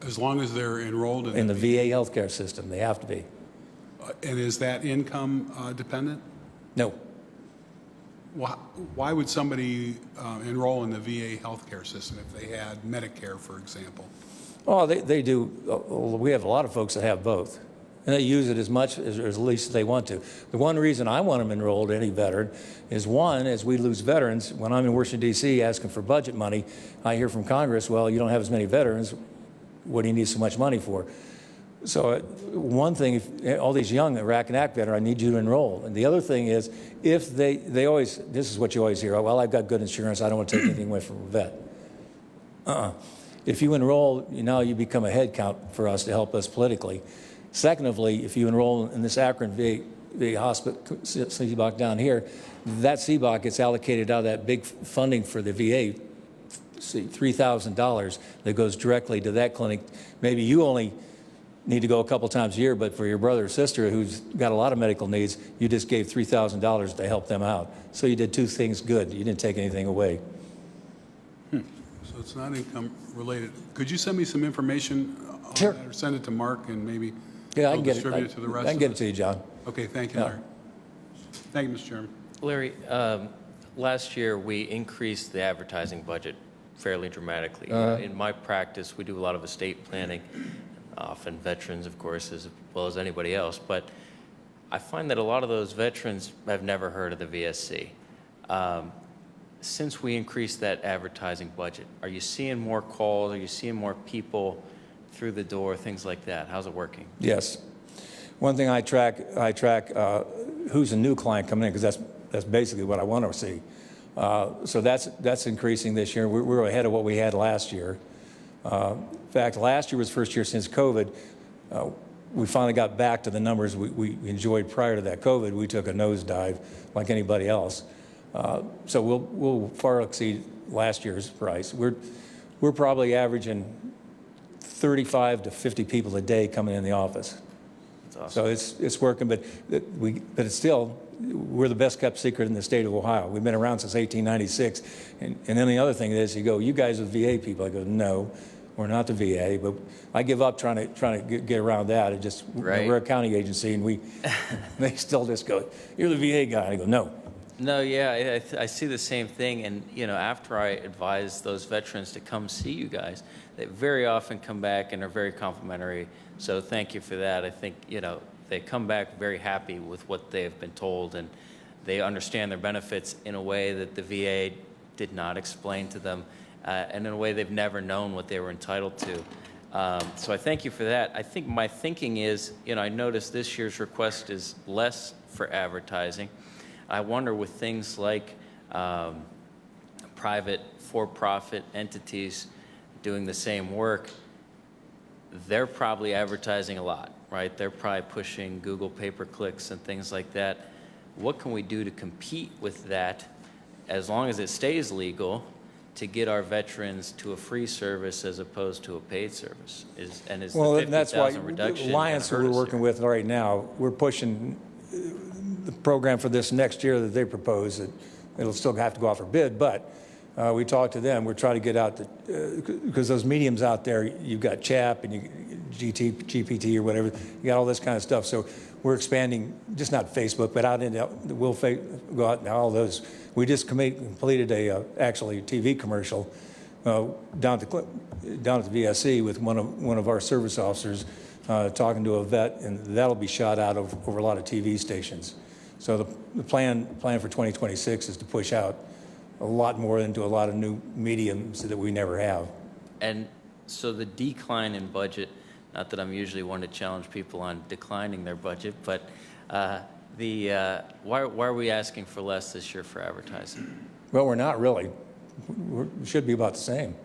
As long as they're enrolled in the VA healthcare system, they have to be. And is that income dependent? No. Why would somebody enroll in the VA healthcare system if they had Medicare, for example? Oh, they do. We have a lot of folks that have both. And they use it as much as least as they want to. The one reason I want them enrolled, any veteran, is one, as we lose veterans, when I'm in Washington, D.C. asking for budget money, I hear from Congress, well, you don't have as many veterans. What do you need so much money for? So one thing, if all these young Iraq and Iraq veterans, I need you to enroll. And the other thing is, if they always, this is what you always hear, oh, well, I've got good insurance, I don't want to take anything away from a vet. If you enroll, now you become a head count for us to help us politically. Secondly, if you enroll in this Akron VA hospital, CBOC down here, that CBOC gets allocated out of that big funding for the VA, $3,000 that goes directly to that clinic. Maybe you only need to go a couple times a year, but for your brother or sister who's got a lot of medical needs, you just gave $3,000 to help them out. So you did 2 things good. You didn't take anything away. So it's not income related. Could you send me some information on that, or send it to Mark and maybe I can get distribute it to the rest I can of get us? it to you, John. Okay, thank you, Larry. Thank you, Mr. Chairman. Larry, last year we increased the advertising budget fairly dramatically. In my practice, we do a lot of estate planning, often veterans, of course, as well as anybody else. But I find that a lot of those veterans have never heard of the VSC. since we increased that advertising budget, are you seeing more calls? Are you seeing more people through the door, things like that? How's it working? Yes. One thing I track who's a new client coming in, because that's basically what I want to see. So that's increasing this year. We're ahead of what we had last year. In fact, last year was the first year since COVID. We finally got back to the numbers we enjoyed prior to that COVID. We took a nosedive like anybody else. So we'll far exceed last year's price. We're probably averaging 35 to 50 people a day coming in the office. That's awesome. So it's working, but it's still, we're the best kept secret in the state of Ohio. We've been around since 1896. And then the other thing is, you guys are VA people. I go, no, we're not the VA, but I give up trying to get around that. It just, Right. we're a county agency, and they still just go, you're the VA guy. I go, no. No, yeah, I see the same thing. And, after I advise those veterans to come see you guys, they very often come back and are very complimentary. So thank you for that. I think, they come back very happy with what they have been told, and they understand their benefits in a way that the VA did not explain to them, and in a way they've never known what they were entitled to. So I thank you for that. I think my thinking is, I noticed this year's request is less for advertising. I wonder with things like private for-profit entities doing the same work, they're probably advertising a lot, right? They're probably pushing Google pay-per-clicks and things like that. What can we do to compete with that, as long as it stays legal, to get our veterans to a free service as opposed to a paid service? Is Well, the that's why 50,000 reduction Alliance, who gonna hurt we're us working here? with right now, we're pushing the program for this next year that they propose. That it'll still have to go out for bid, but we talked to them. We're trying to get out because those mediums out there, you've got CHAP and GPT or whatever. You got all this kind of stuff. So we're expanding, just not Facebook, but out into we'll go out into all those. We just completed a actually TV commercial down at the VSC with one of our service officers talking to a vet, and that'll be shot out over a lot of TV stations. So the plan for 2026 is to push out a lot more into a lot of new mediums that we never have. And so the decline in budget, not that I'm usually one to challenge people on declining their budget, but why are we asking for less this year for advertising? Well, we're not really. We should be about the same.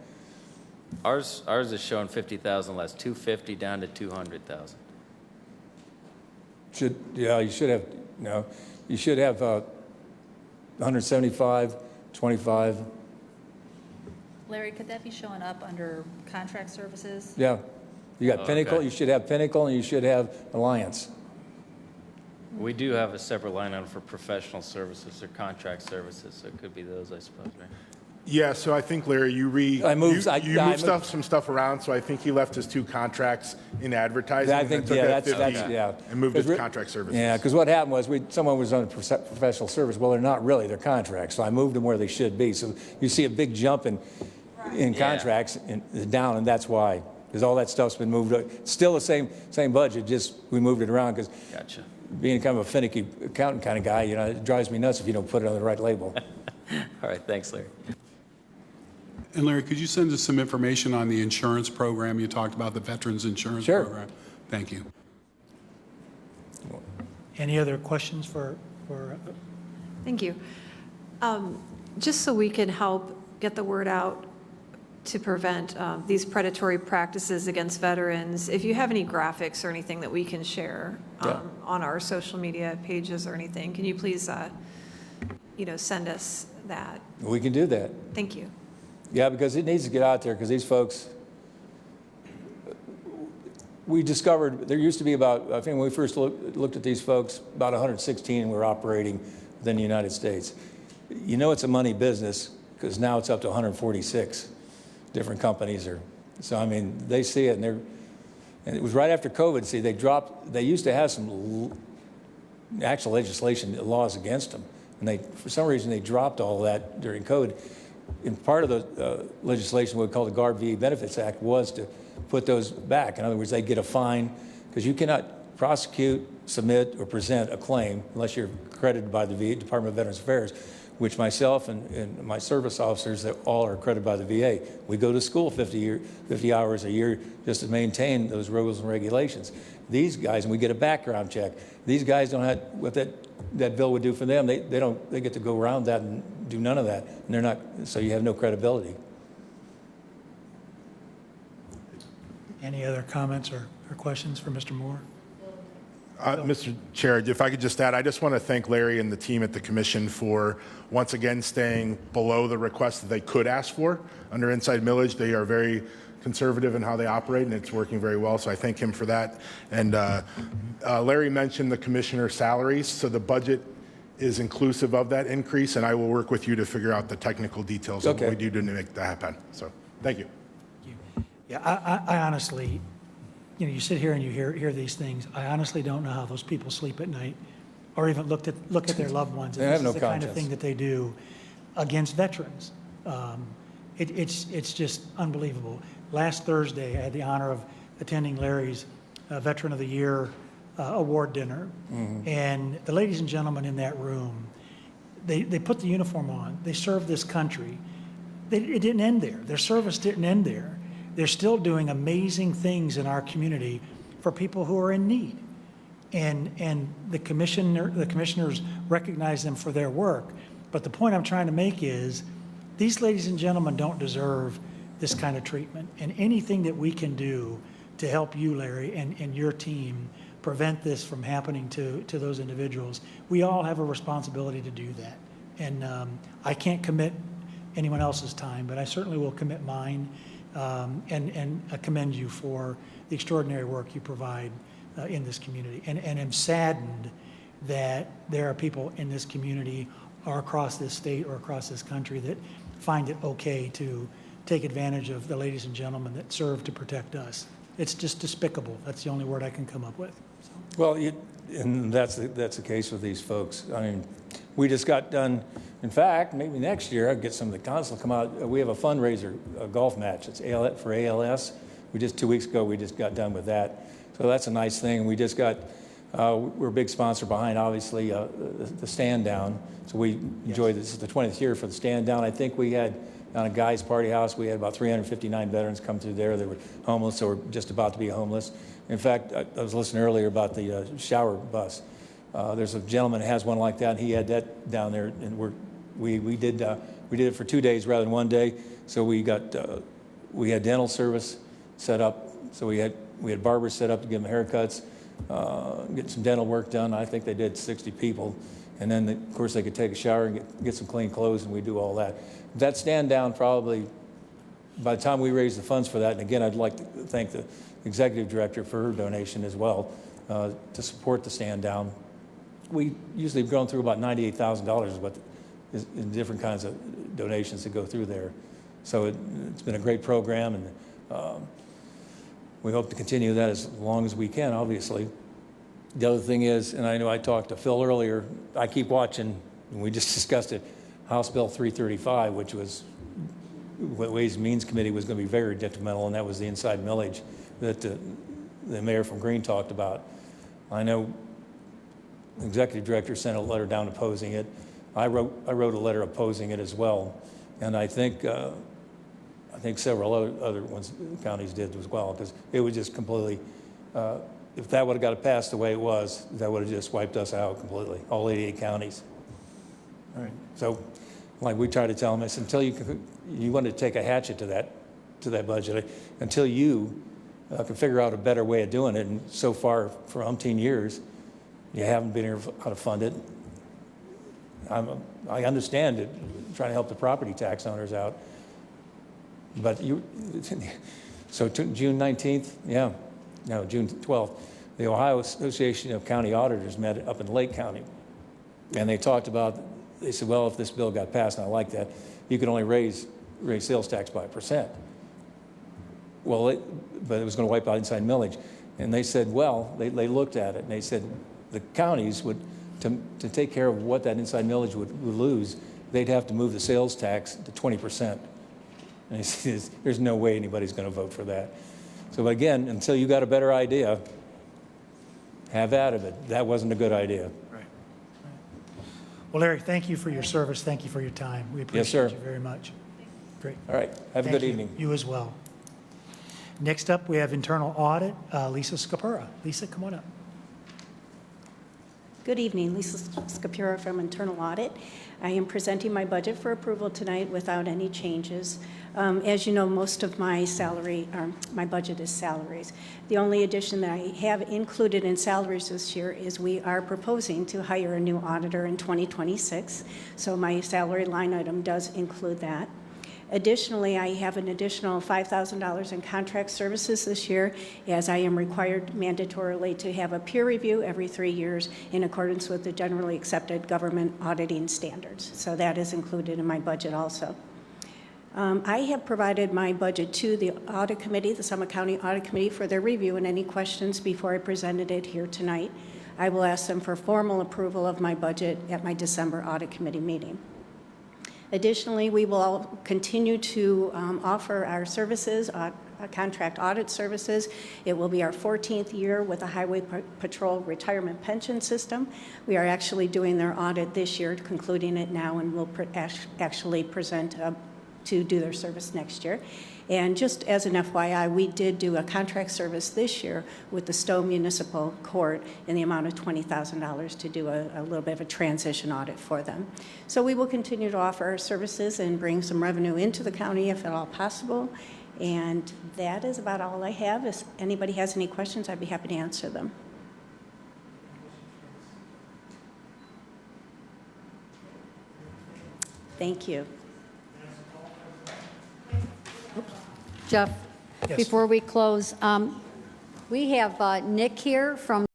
Ours is showing 50,000 less, 250 down to 200,000. You should have 175, 25. Larry, could that be showing up under contract services? Yeah. You got Oh, Pinnacle, okay. you should have Pinnacle, and you should have Alliance. We do have a separate line item for professional services or contract services, so it could be those, I suppose, right? Yeah, so I think, Larry, you moved some stuff around, so I think he left his two contracts in advertising. I think, and took yeah, that that's 50 yeah. And moved it to Because contract services. Yeah, because what happened was someone was on professional service. Well, they're not really, they're contracts. So I moved them where they should be. So you see a big jump in Yeah. contracts down, and that's why. Because all that stuff's been moved. Still the same budget, just we moved it around because Gotcha. being kind of a finicky accountant kind of guy, it drives me nuts if you don't put it on the right label. All right, thanks, Larry. And Larry, could you send us some information on the insurance program you talked about, the Veterans Insurance Program? Thank you. Any other questions for Thank you. Just so we can help get the word out to prevent these predatory practices against veterans, if you have any graphics or anything that we can share on our social media pages or anything, can you please, send us that? We can do that. Thank you. Yeah, because it needs to get out there because these folks, we discovered there used to be about, I think when we first looked at these folks, about 116 were operating within the United States. It's a money business because now it's up to 146 different companies. So, I mean, they see it and it was right after COVID. See, they used to have some actual legislation, laws against them. And for some reason, they dropped all that during COVID. And part of the legislation we call the Guard VA Benefits Act was to put those back. In other words, they get a fine because you cannot prosecute, submit, or present a claim unless you're accredited by the VA, Department of Veterans Affairs which myself and my service officers, that all are accredited by the VA. We go to school 50 hours a year just to maintain those rules and regulations. These guys, and we get a background check. These guys don't have what that bill would do for them. They get to go around that and do none of that, and they're not. So you have no credibility. Any other comments or questions for Mr. Moore? Mr. Chair, if I could just add, I just want to thank Larry and the team at the commission for once again staying below the request that they could ask for under inside millage. They are very conservative in how they operate, and it's working very well, so I thank him for that. And Larry mentioned the commissioner salaries, so the budget is inclusive of that increase, and I will work with you to figure out the technical details of what we do to make that happen. So thank you. Yeah, I honestly, you sit here and you hear these things. I honestly don't know how those people sleep at night or even look at their loved ones. They have no This is the kind of conscience. thing that they do against veterans. It's just unbelievable. Last Thursday, I had the honor of attending Larry's Veteran of the Year award dinner. And the ladies and gentlemen in that room, they put the uniform on. They served this country. It didn't end there. Their service didn't end there. They're still doing amazing things in our community for people who are in need. And the commissioners recognize them for their work. But the point I'm trying to make is these ladies and gentlemen don't deserve this kind of treatment. And anything that we can do to help you, Larry, and your team prevent this from happening to those individuals, we all have a responsibility to do that. And I can't commit anyone else's time, but I certainly will commit mine. And commend you for the extraordinary work you provide in this community. And am saddened that there are people in this community or across this state or across this country that find it okay to take advantage of the ladies and gentlemen that serve to protect us. It's just despicable. That's the only word I can come up with. So. Well, and that's the case with these folks. I mean, we just got done. In fact, maybe next year I'll get some of the council to come out. We have a fundraiser, a golf match. It's for ALS. 2 weeks ago we just got done with that. So that's a nice thing. We just got. We're a big sponsor behind, obviously, the stand down. So we enjoyed this. Is the 20th year for the stand down. I think we had on a guy's party house. We had about 359 veterans come through there. They were homeless or just about to be homeless. In fact, I was listening earlier about the shower bus. There's a gentleman that has one like that. And he had that down there, and we did it for 2 days rather than 1 day. So we had dental service set up. So we had barbers set up to give them haircuts, get some dental work done. I think they did 60 people, and then of course they could take a shower and get some clean clothes, and we do all that. That stand down probably by the time we raise the funds for that. And again, I'd like to thank the executive director for her donation as well to support the stand down. We usually have gone through about $98,000 in different kinds of donations that go through there. So it's been a great program, and we hope to continue that as long as we can, obviously. The other thing is, and I know I talked to Phil earlier, I keep watching, and we just discussed it, House Bill 335, which was what Ways and Means Committee was going to be very detrimental, and that was the inside millage that the mayor from Green talked about. I know the executive director sent a letter down opposing it. I wrote a letter opposing it as well, and I think several other counties did as well, because it was just completely. If that would have got passed the way it was, that would have just wiped us out completely, all 88 counties. All right. So, like we try to tell them, it's until you want to take a hatchet to that budget, until you can figure out a better way of doing it. And so far, for umpteen years, you haven't been able to fund it. I understand it, trying to help the property tax owners out. But so June 19th, June 12th, the Ohio Association of County Auditors met up in Lake County, and they talked about. They said, well, if this bill got passed, and I like that, you could only raise sales tax by 1%. Well, but it was going to wipe out inside millage, and they said, well, they looked at it and they said the counties would to take care of what that inside millage would lose, they'd have to move the sales tax to 20%. And he says, there's no way anybody's going to vote for that. So again, until you got a better idea, have at it. That wasn't a good idea. Well, Larry, thank you for your service. Thank you for your time. We Yes, sir. appreciate you very much. Great. All right, have a Thank good you. evening. You as well. Next up, we have internal audit, Lisa Scapura. Lisa, come on up. Good evening, Lisa Scapura from Internal Audit. I am presenting my budget for approval tonight without any changes. As you know, most of my my budget is salaries. The only addition that I have included in salaries this year is we are proposing to hire a new auditor in 2026, so my salary line item does include that. Additionally, I have an additional $5,000 in contract services this year, as I am required mandatorily to have a peer review every 3 years in accordance with the generally accepted government auditing standards. So that is included in my budget also. I have provided my budget to the Audit Committee, the Summit County Audit Committee, for their review and any questions before I presented it here tonight. I will ask them for formal approval of my budget at my December Audit Committee meeting. Additionally, we will continue to offer our services, contract audit services. It will be our 14th year with the Highway Patrol Retirement Pension System. We are actually doing their audit this year, concluding it now, and will actually present to do their service next year. And just as an FYI, we did do a contract service this year with the Stowe Municipal Court in the amount of $20,000 to do a little bit of a transition audit for them. So we will continue to offer our services and bring some revenue into the county if at all possible. And that is about all I have. If anybody has any questions, I'd be happy to answer them. Thank you. Jeff, Yes. before we close, we have Nick here from